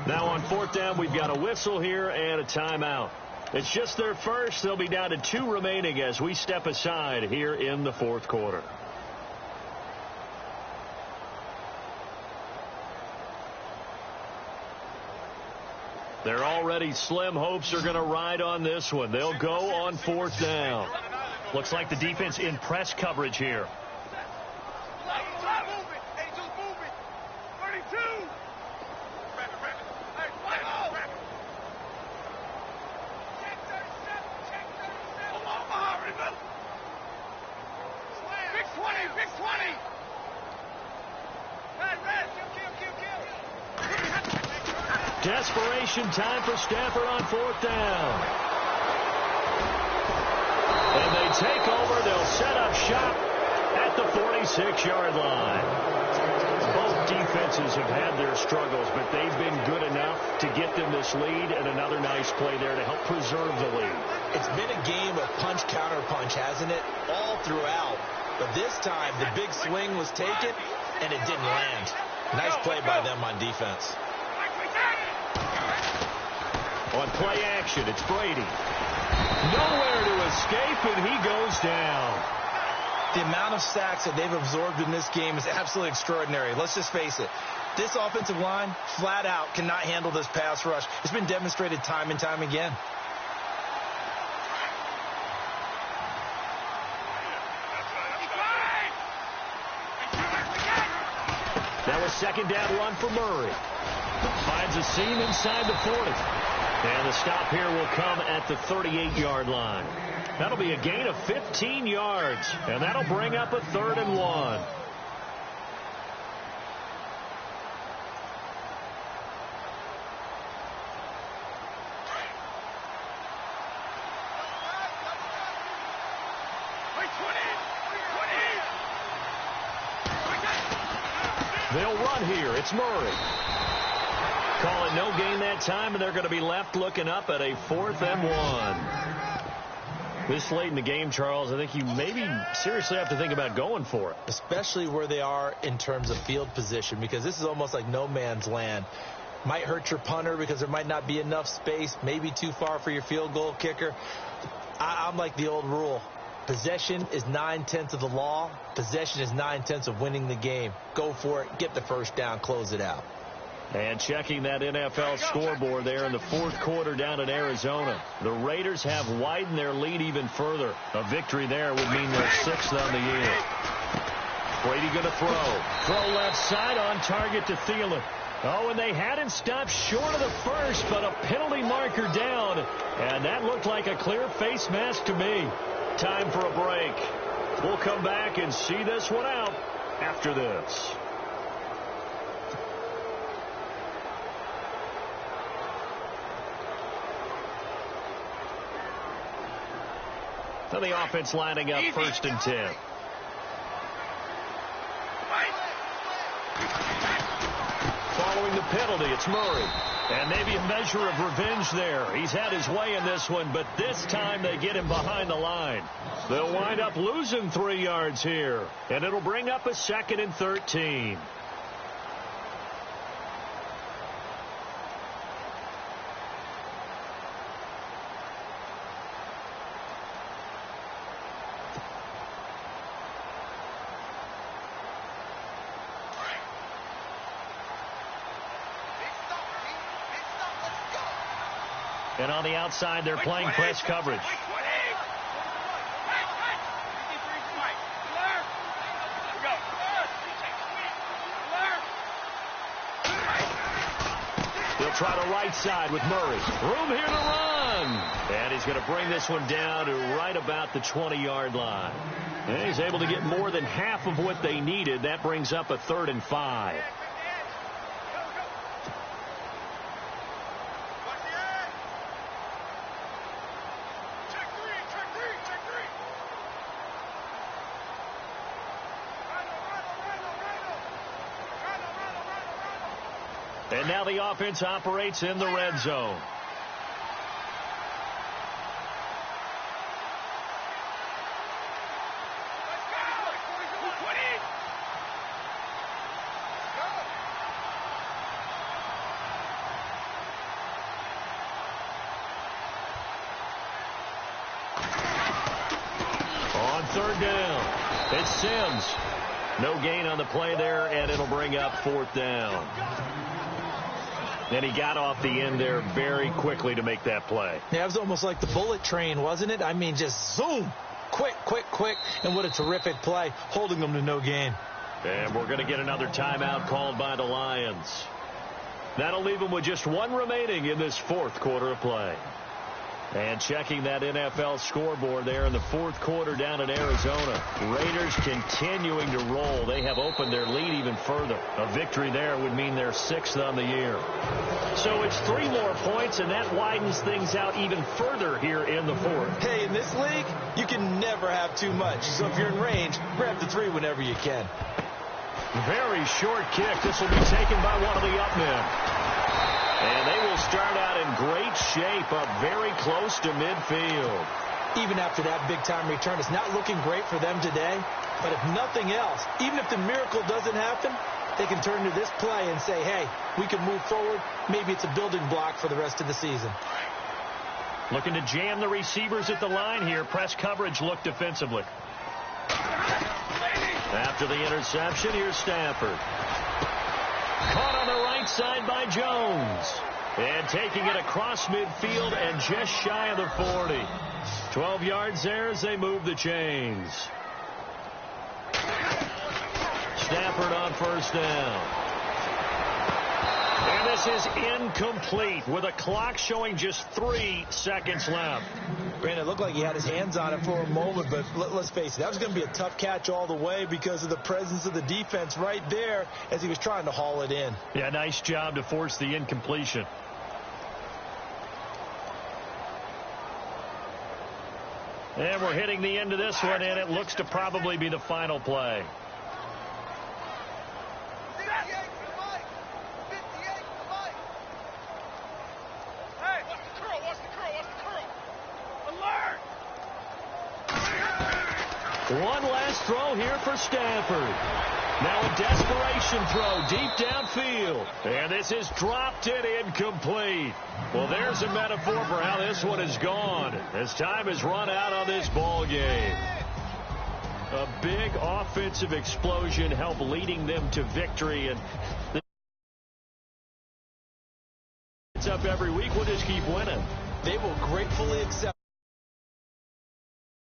Now on 4th down, we've got a whistle here and a timeout. It's just their first. They'll be down to 2 remaining as we step aside here in the 4th quarter. Their already slim hopes are going to ride on this one. They'll go on 4th down. Looks like the defense in press coverage here. Desperation time for Stafford on 4th down. And they take over. They'll set up shop at the 46-yard line. Both defenses have had their struggles, but they've been good enough to get them this lead, and another nice play there to help preserve the lead. It's been a game of punch-counter-punch, hasn't it? All throughout. But this time, the big swing was taken, and it didn't land. Nice play by them on defense. On play action, it's Brady. Nowhere to escape, and he goes down. The amount of sacks that they've absorbed in this game is absolutely extraordinary. Let's just face it. This offensive line, flat out, cannot handle this pass rush. It's been demonstrated time and time again. Now a 2nd down run for Murray. Finds a seam inside the 40. And the stop here will come at the 38-yard line. That'll be a gain of 15 yards. And that'll bring up a 3rd and 1. They'll run here. It's Murray. Call it no gain that time, and they're going to be left looking up at a 4th and 1. This late in the game, Charles, I think you maybe seriously have to think about going for it. Especially where they are in terms of field position, because this is almost like no man's land. Might hurt your punter because there might not be enough space, maybe too far for your field goal kicker. I'm like the old rule. Possession is 9/10 of the law. Possession is 9/10 of winning the game. Go for it. Get the 1st down. Close it out. And checking that NFL scoreboard there in the 4th quarter down in Arizona. The Raiders have widened their lead even further. A victory there would mean their 6th on the year. Brady going to throw. Throw left side on target to Thielen. Oh, and they hadn't stopped short of the first, but a penalty marker down. And that looked like a clear face mask to me. Time for a break. We'll come back and see this one out after this. So the offense lining up 1st and 10. Following the penalty, it's Murray. And maybe a measure of revenge there. He's had his way in this one, but this time they get him behind the line. They'll wind up losing 3 yards here, and it'll bring up a 2nd and 13. And on the outside, they're playing press coverage. They'll try the right side with Murray. Room here to run. And he's going to bring this one down to right about the 20-yard line. And he's able to get more than half of what they needed. That brings up a 3rd and 5. And now the offense operates in the red zone. On 3rd down, it's Sims. No gain on the play there, and it'll bring up 4th down. And he got off the end there very quickly to make that play. Yeah, it was almost like the bullet train, wasn't it? I mean, just zoom. Quick, quick, quick. And what a terrific play, holding them to no gain. And we're going to get another timeout called by the Lions. That'll leave them with just 1 remaining in this 4th quarter of play. And checking that NFL scoreboard there in the 4th quarter down in Arizona. Raiders continuing to roll. They have opened their lead even further. A victory there would mean they're 6th on the year. So it's 3 more points, and that widens things out even further here in the 4th. Hey, in this league, you can never have too much. So if you're in range, grab the 3 whenever you can. Very short kick. This will be taken by one of the up men. And they will start out in great shape, up very close to midfield. Even after that big-time return, it's not looking great for them today. But if nothing else, even if the miracle doesn't happen, they can turn to this play and say, hey, we can move forward. Maybe it's a building block for the rest of the season. Looking to jam the receivers at the line here. Press coverage look defensively. After the interception, here's Stafford. Caught on the right side by Jones. And taking it across midfield and just shy of the 40. 12 yards there as they move the chains. Stafford on 1st down. And this is incomplete with a clock showing just 3 seconds left. Brandon, it looked like he had his hands on it for a moment, but let's face it, that was going to be a tough catch all the way because of the presence of the defense right there as he was trying to haul it in. Yeah, nice job to force the incompletion. And we're hitting the end of this one, and it looks to probably be the final play. One last throw here for Stafford. Now a desperation throw deep downfield. And this is dropped in incomplete. Well, there's a metaphor for how this one is gone as time has run out on this ball game. A big offensive explosion helped leading them to victory. And it's up every week. We'll just keep winning. They will gratefully accept